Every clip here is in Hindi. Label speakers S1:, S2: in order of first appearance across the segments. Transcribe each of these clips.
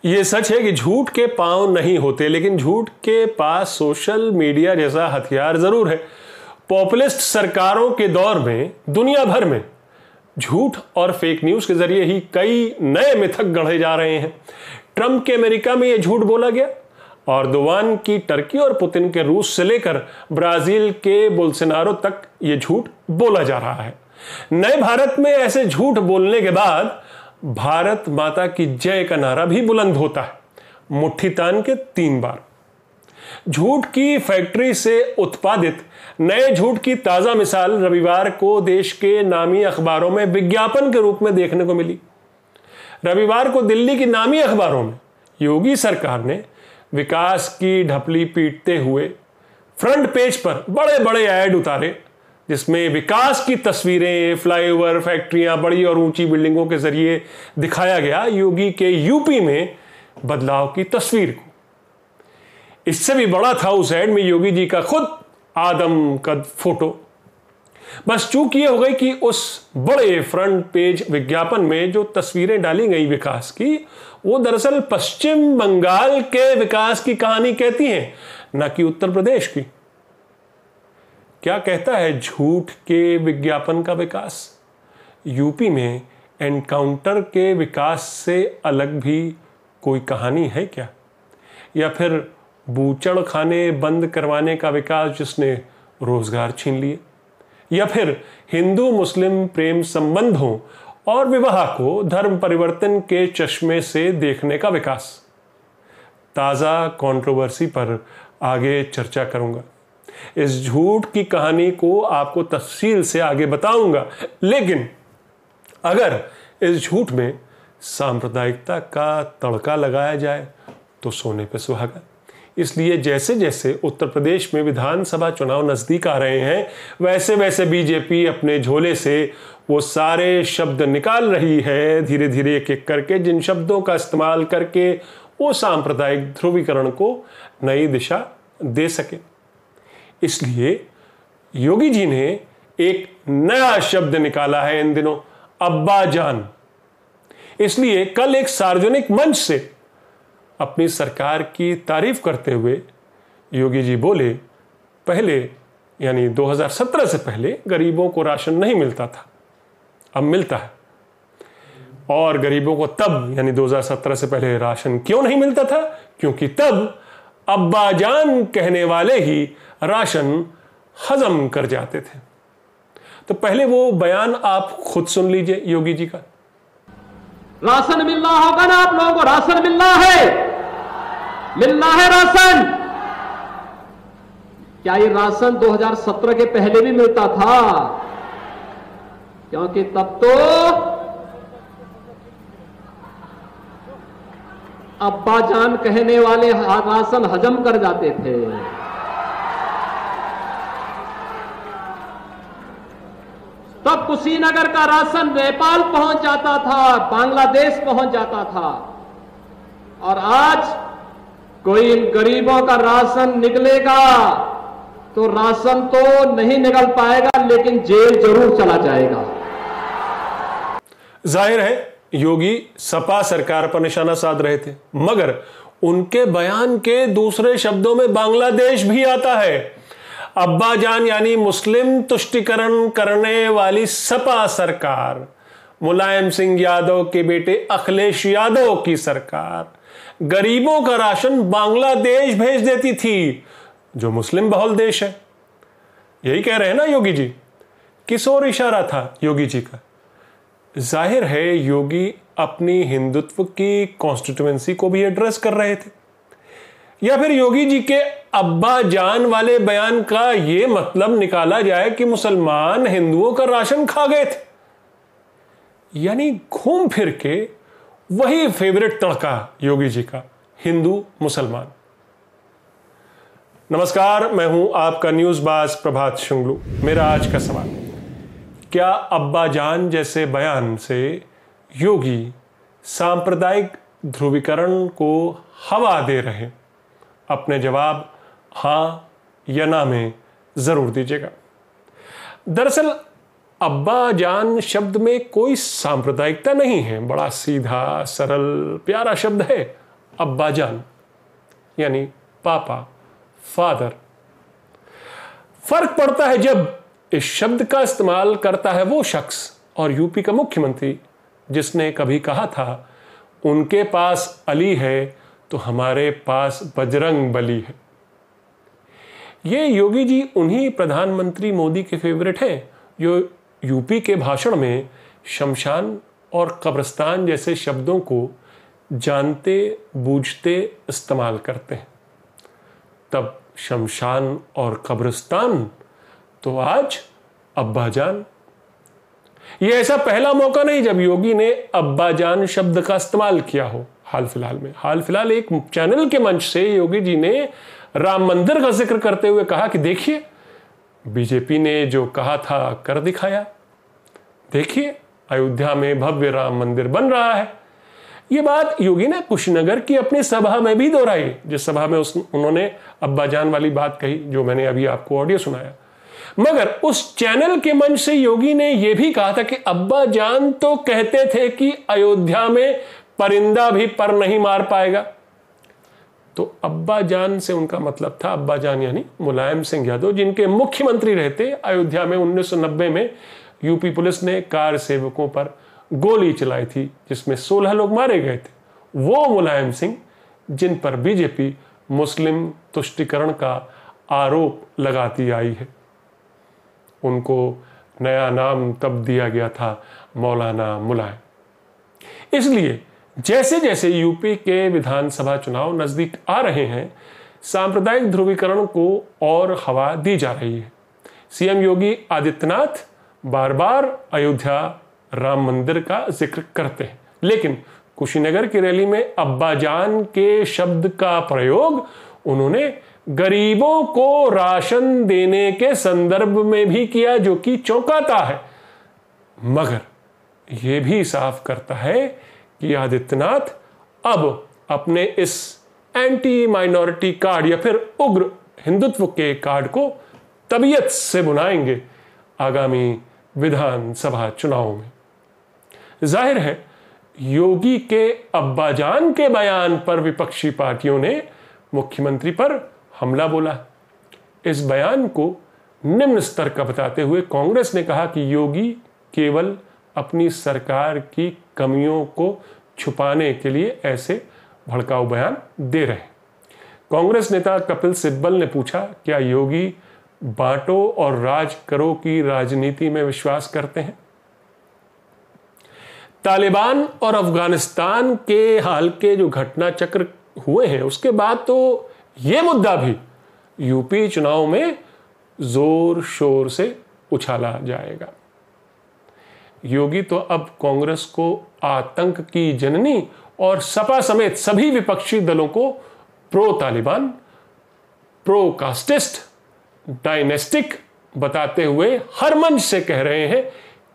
S1: ये सच है कि झूठ के पांव नहीं होते, लेकिन झूठ के पास सोशल मीडिया जैसा हथियार जरूर है। पॉपुलिस्ट सरकारों के दौर में दुनिया भर में झूठ और फेक न्यूज के जरिए ही कई नए मिथक गढ़े जा रहे हैं। ट्रंप के अमेरिका में यह झूठ बोला गया, अर्दोवान की टर्की और पुतिन के रूस से लेकर ब्राजील के बोल्सोनारो तक यह झूठ बोला जा रहा है। नए भारत में ऐसे झूठ बोलने के बाद भारत माता की जय का नारा भी बुलंद होता है, मुट्ठी तान के 3 बार। झूठ की फैक्ट्री से उत्पादित नए झूठ की ताजा मिसाल रविवार को देश के नामी अखबारों में विज्ञापन के रूप में देखने को मिली। रविवार को दिल्ली की नामी अखबारों में योगी सरकार ने विकास की ढपली पीटते हुए फ्रंट पेज पर बड़े बड़े ऐड उतारे, जिसमें विकास की तस्वीरें, फ्लाईओवर, फैक्ट्रियां, बड़ी और ऊंची बिल्डिंगों के जरिए दिखाया गया योगी के यूपी में बदलाव की तस्वीर को। इससे भी बड़ा था उस ऐड में योगी जी का खुद आदम कद फोटो। बस चूक ये हो गई कि उस बड़े फ्रंट पेज विज्ञापन में जो तस्वीरें डाली गई विकास की, वो दरअसल पश्चिम बंगाल के विकास की कहानी कहती हैं, न कि उत्तर प्रदेश की। क्या कहता है झूठ के विज्ञापन का विकास? यूपी में एनकाउंटर के विकास से अलग भी कोई कहानी है क्या? या फिर बूचड़ खाने बंद करवाने का विकास जिसने रोजगार छीन लिए? या फिर हिंदू मुस्लिम प्रेम संबंधों और विवाह को धर्म परिवर्तन के चश्मे से देखने का विकास? ताजा कंट्रोवर्सी पर आगे चर्चा करूंगा। इस झूठ की कहानी को आपको तफसील से आगे बताऊंगा, लेकिन अगर इस झूठ में सांप्रदायिकता का तड़का लगाया जाए तो सोने पे सुहागा। इसलिए जैसे जैसे उत्तर प्रदेश में विधानसभा चुनाव नजदीक आ रहे हैं, वैसे वैसे बीजेपी अपने झोले से वो सारे शब्द निकाल रही है, धीरे धीरे एक एक करके, जिन शब्दों का इस्तेमाल करके वो सांप्रदायिक ध्रुवीकरण को नई दिशा दे सके। इसलिए योगी जी ने एक नया शब्द निकाला है इन दिनों, अब्बा जान। इसलिए कल एक सार्वजनिक मंच से अपनी सरकार की तारीफ करते हुए योगी जी बोले, पहले यानी 2017 से पहले गरीबों को राशन नहीं मिलता था, अब मिलता है। और गरीबों को तब यानी 2017 से पहले राशन क्यों नहीं मिलता था? क्योंकि तब अब्बा जान कहने वाले ही राशन हजम कर जाते थे। तो पहले वो बयान आप खुद सुन लीजिए योगी जी का।
S2: राशन मिल रहा होगा ना आप लोगों को? राशन मिल रहा है राशन। क्या ये राशन 2017 के पहले भी मिलता था? क्योंकि तब तो अब्बा जान कहने वाले राशन हजम कर जाते थे। तब कुशीनगर का राशन नेपाल पहुंच जाता था, बांग्लादेश पहुंच जाता था। और आज कोई इन गरीबों का राशन निकलेगा तो राशन तो नहीं निकल पाएगा, लेकिन जेल जरूर चला जाएगा।
S1: जाहिर है योगी सपा सरकार पर निशाना साध रहे थे, मगर उनके बयान के दूसरे शब्दों में बांग्लादेश भी आता है। अब्बा जान यानी मुस्लिम तुष्टिकरण करने वाली सपा सरकार, मुलायम सिंह यादव के बेटे अखिलेश यादव की सरकार गरीबों का राशन बांग्लादेश भेज देती थी, जो मुस्लिम बहुल देश है। यही कह रहे हैं ना योगी जी? किस ओर इशारा था योगी जी का? जाहिर है योगी अपनी हिंदुत्व की कॉन्स्टिट्यूएंसी को भी एड्रेस कर रहे थे। या फिर योगी जी के अब्बा जान वाले बयान का यह मतलब निकाला जाए कि मुसलमान हिंदुओं का राशन खा गए थे। यानी घूम फिर के वही फेवरेट तड़का योगी जी का, हिंदू मुसलमान। नमस्कार, मैं हूं आपका न्यूज बाज प्रभात शुंगलू। मेरा आज का सवाल, क्या अब्बा जान जैसे बयान से योगी सांप्रदायिक ध्रुवीकरण को हवा दे रहे? अपने जवाब हां या ना में जरूर दीजिएगा। दरअसल अब्बा जान शब्द में कोई सांप्रदायिकता नहीं है, बड़ा सीधा सरल प्यारा शब्द है अब्बाजान यानी पापा, फादर। फर्क पड़ता है जब इस शब्द का इस्तेमाल करता है वो शख्स और यूपी का मुख्यमंत्री जिसने कभी कहा था उनके पास अली है तो हमारे पास बजरंग बली है। ये योगी जी उन्हीं प्रधानमंत्री मोदी के फेवरेट हैं जो यूपी के भाषण में शमशान और कब्रिस्तान जैसे शब्दों को जानते बूझते इस्तेमाल करते हैं। तब शमशान और कब्रिस्तान तो आज अब्बाजान। यह ऐसा पहला मौका नहीं जब योगी ने अब्बाजान शब्द का इस्तेमाल किया हो। हाल फिलहाल एक चैनल के मंच से योगी जी ने राम मंदिर का जिक्र करते हुए कहा कि देखिए बीजेपी ने जो कहा था कर दिखाया, देखिए अयोध्या में भव्य राम मंदिर बन रहा है। ये बात योगी ने कुशीनगर की अपनी सभा में भी दोहराई, जिस सभा में उन्होंने अब्बाजान वाली बात कही जो मैंने अभी आपको ऑडियो सुनाया। मगर उस चैनल के मंच से योगी ने यह भी कहा था कि अब्बाजान तो कहते थे कि अयोध्या में परिंदा भी पर नहीं मार पाएगा। तो अब्बाजान से उनका मतलब था अब्बाजान यानी मुलायम सिंह यादव, जिनके मुख्यमंत्री रहते अयोध्या में 1990 में यूपी पुलिस ने कार सेवकों पर गोली चलाई थी जिसमें 16 लोग मारे गए थे। वो मुलायम सिंह जिन पर बीजेपी मुस्लिम तुष्टीकरण का आरोप लगाती आई है। उनको नया नाम तब दिया गया था मौलाना मुलायम। इसलिए जैसे जैसे यूपी के विधानसभा चुनाव नजदीक आ रहे हैं, सांप्रदायिक ध्रुवीकरण को और हवा दी जा रही है। सीएम योगी आदित्यनाथ बार बार अयोध्या राम मंदिर का जिक्र करते हैं, लेकिन कुशीनगर की रैली में अब्बाजान के शब्द का प्रयोग उन्होंने गरीबों को राशन देने के संदर्भ में भी किया, जो कि चौंकाता है। मगर यह भी साफ करता है कि आदित्यनाथ अब अपने इस एंटी माइनॉरिटी कार्ड या फिर उग्र हिंदुत्व के कार्ड को तबीयत से बुनाएंगे आगामी विधानसभा चुनाव में। जाहिर है योगी के अब्बाजान के बयान पर विपक्षी पार्टियों ने मुख्यमंत्री पर हमला बोला। इस बयान को निम्न स्तर का बताते हुए कांग्रेस ने कहा कि योगी केवल अपनी सरकार की कमियों को छुपाने के लिए ऐसे भड़काऊ बयान दे रहे हैं। कांग्रेस नेता कपिल सिब्बल ने पूछा, क्या योगी बांटो और राज करो की राजनीति में विश्वास करते हैं? तालिबान और अफगानिस्तान के हाल के जो घटना चक्र हुए हैं उसके बाद तो यह मुद्दा भी यूपी चुनाव में जोर शोर से उछाला जाएगा। योगी तो अब कांग्रेस को आतंक की जननी और सपा समेत सभी विपक्षी दलों को pro Taliban, pro casteist, dynastic बताते हुए हर मंच से कह रहे हैं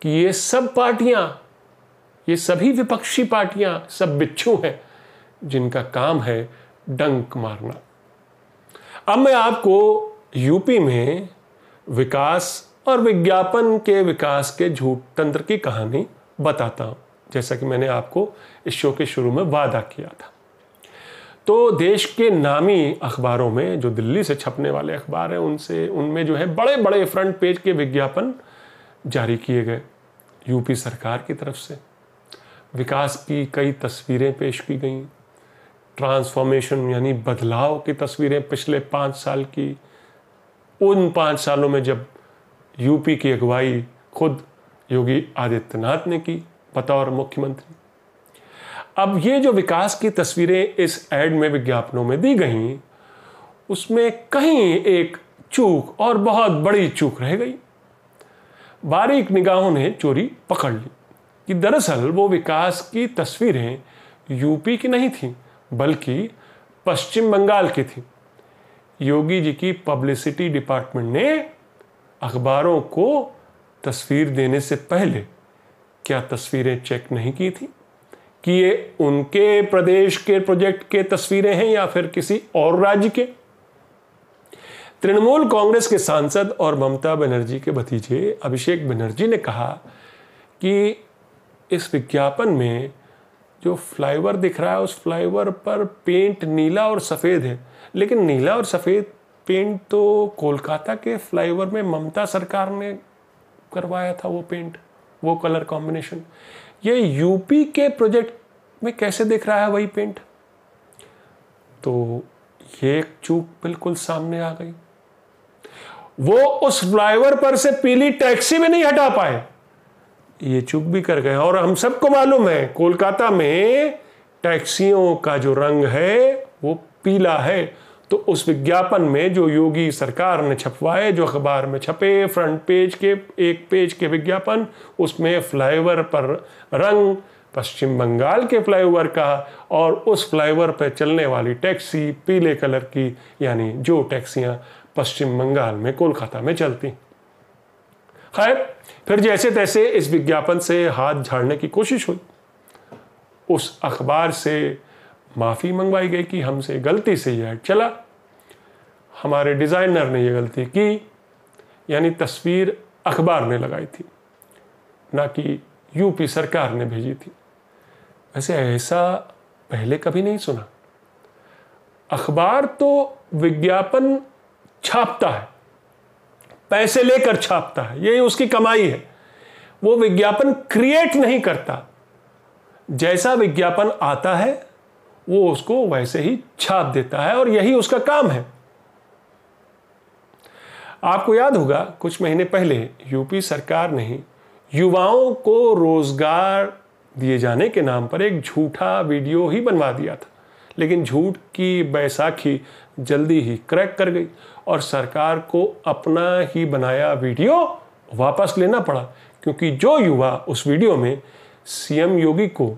S1: कि ये सब पार्टियां, ये सभी विपक्षी पार्टियां सब बिच्छू हैं जिनका काम है डंक मारना। अब मैं आपको यूपी में विकास और विज्ञापन के विकास के झूठ तंत्र की कहानी बताता हूं, जैसा कि मैंने आपको इस शो के शुरू में वादा किया था। तो देश के नामी अखबारों में, जो दिल्ली से छपने वाले अखबार हैं, उनमें जो है बड़े बड़े फ्रंट पेज के विज्ञापन जारी किए गए यूपी सरकार की तरफ से। विकास की कई तस्वीरें पेश की गईं, ट्रांसफॉर्मेशन यानी बदलाव की तस्वीरें पिछले 5 साल की। उन 5 सालों में जब यूपी की अगुवाई खुद योगी आदित्यनाथ ने की बतौर मुख्यमंत्री। अब ये जो विकास की तस्वीरें इस एड में, विज्ञापनों में दी गईं, उसमें कहीं एक चूक और बहुत बड़ी चूक रह गई। बारीक निगाहों ने चोरी पकड़ ली कि दरअसल वो विकास की तस्वीरें यूपी की नहीं थी बल्कि पश्चिम बंगाल की थी। योगी जी की पब्लिसिटी डिपार्टमेंट ने अखबारों को तस्वीर देने से पहले क्या तस्वीरें चेक नहीं की थी कि ये उनके प्रदेश के प्रोजेक्ट के तस्वीरें हैं या फिर किसी और राज्य के? तृणमूल कांग्रेस के सांसद और ममता बनर्जी के भतीजे अभिषेक बनर्जी ने कहा कि इस विज्ञापन में जो फ्लाईओवर दिख रहा है उस फ्लाईओवर पर पेंट नीला और सफ़ेद है, लेकिन नीला और सफ़ेद पेंट तो कोलकाता के फ्लाईओवर में ममता सरकार ने करवाया था। वो पेंट, वो कलर कॉम्बिनेशन, ये यूपी के प्रोजेक्ट में कैसे दिख रहा है वही पेंट? तो ये एक चूक बिल्कुल सामने आ गई। वो उस फ्लाईओवर पर से पीली टैक्सी भी नहीं हटा पाए, ये चूक भी कर गए। और हम सबको मालूम है कोलकाता में टैक्सियों का जो रंग है वो पीला है। तो उस विज्ञापन में जो योगी सरकार ने छपवाए, जो अखबार में छपे, फ्रंट पेज के एक पेज के विज्ञापन, उसमें फ्लाईओवर पर रंग पश्चिम बंगाल के फ्लाईओवर का और उस फ्लाईओवर पर चलने वाली टैक्सी पीले कलर की, यानी जो टैक्सियां पश्चिम बंगाल में कोलकाता में चलती। खैर, फिर जैसे तैसे इस विज्ञापन से हाथ झाड़ने की कोशिश हुई। उस अखबार से माफ़ी मंगवाई गई कि हमसे गलती से यह चला, हमारे डिज़ाइनर ने यह गलती की, यानी तस्वीर अखबार ने लगाई थी, ना कि यूपी सरकार ने भेजी थी। वैसे ऐसा पहले कभी नहीं सुना। अखबार तो विज्ञापन छापता है, पैसे लेकर छापता है, यही उसकी कमाई है। वो विज्ञापन क्रिएट नहीं करता, जैसा विज्ञापन आता है वो उसको वैसे ही छाप देता है और यही उसका काम है। आपको याद होगा कुछ महीने पहले यूपी सरकार ने युवाओं को रोजगार दिए जाने के नाम पर एक झूठा वीडियो ही बनवा दिया था, लेकिन झूठ की बैसाखी जल्दी ही क्रैक कर गई और सरकार को अपना ही बनाया वीडियो वापस लेना पड़ा, क्योंकि जो युवा उस वीडियो में सीएम योगी को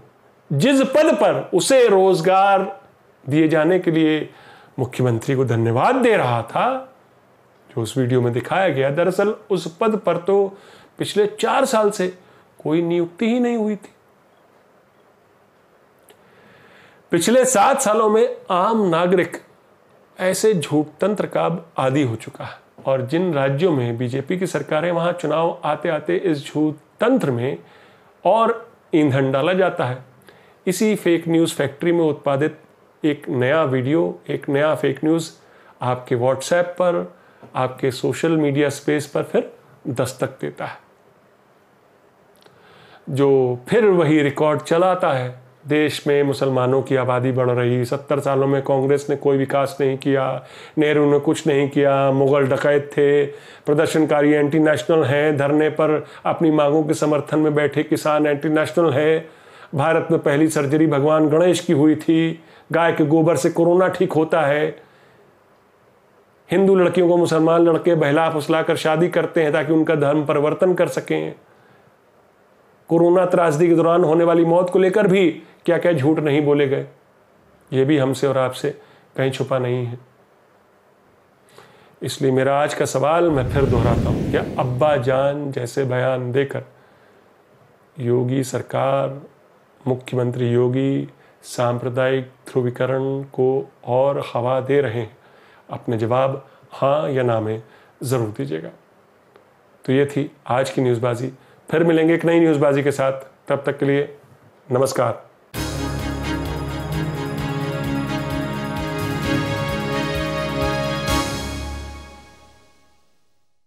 S1: जिस पद पर उसे रोजगार दिए जाने के लिए मुख्यमंत्री को धन्यवाद दे रहा था, जो उस वीडियो में दिखाया गया, दरअसल उस पद पर तो पिछले 4 साल से कोई नियुक्ति ही नहीं हुई थी। पिछले 7 सालों में आम नागरिक ऐसे झूठ तंत्र का आदी हो चुका है और जिन राज्यों में बीजेपी की सरकार है वहां चुनाव आते आते इस झूठ तंत्र में और ईंधन डाला जाता है। इसी फेक न्यूज़ फैक्ट्री में उत्पादित एक नया वीडियो, एक नया फेक न्यूज़ आपके व्हाट्सएप पर, आपके सोशल मीडिया स्पेस पर फिर दस्तक देता है, जो फिर वही रिकॉर्ड चलाता है। देश में मुसलमानों की आबादी बढ़ रही, 70 सालों में कांग्रेस ने कोई विकास नहीं किया, नेहरू ने कुछ नहीं किया, मुगल डकैत थे, प्रदर्शनकारी एंटी नेशनल हैं, धरने पर अपनी मांगों के समर्थन में बैठे किसान एंटी नेशनल है, भारत में पहली सर्जरी भगवान गणेश की हुई थी, गाय के गोबर से कोरोना ठीक होता है, हिंदू लड़कियों को मुसलमान लड़के बहला फुसला कर शादी करते हैं ताकि उनका धर्म परिवर्तन कर सकें। कोरोना त्रासदी के दौरान होने वाली मौत को लेकर भी क्या क्या झूठ नहीं बोले गए, ये भी हमसे और आपसे कहीं छुपा नहीं है। इसलिए मेरा आज का सवाल मैं फिर दोहराता हूं, क्या अब्बा जान जैसे बयान देकर योगी सरकार, मुख्यमंत्री योगी सांप्रदायिक ध्रुवीकरण को और हवा दे रहे हैं? अपने जवाब हाँ या ना में ज़रूर दीजिएगा। तो ये थी आज की न्यूज़बाजी। फिर मिलेंगे एक नई न्यूज़बाजी के साथ, तब तक के लिए नमस्कार।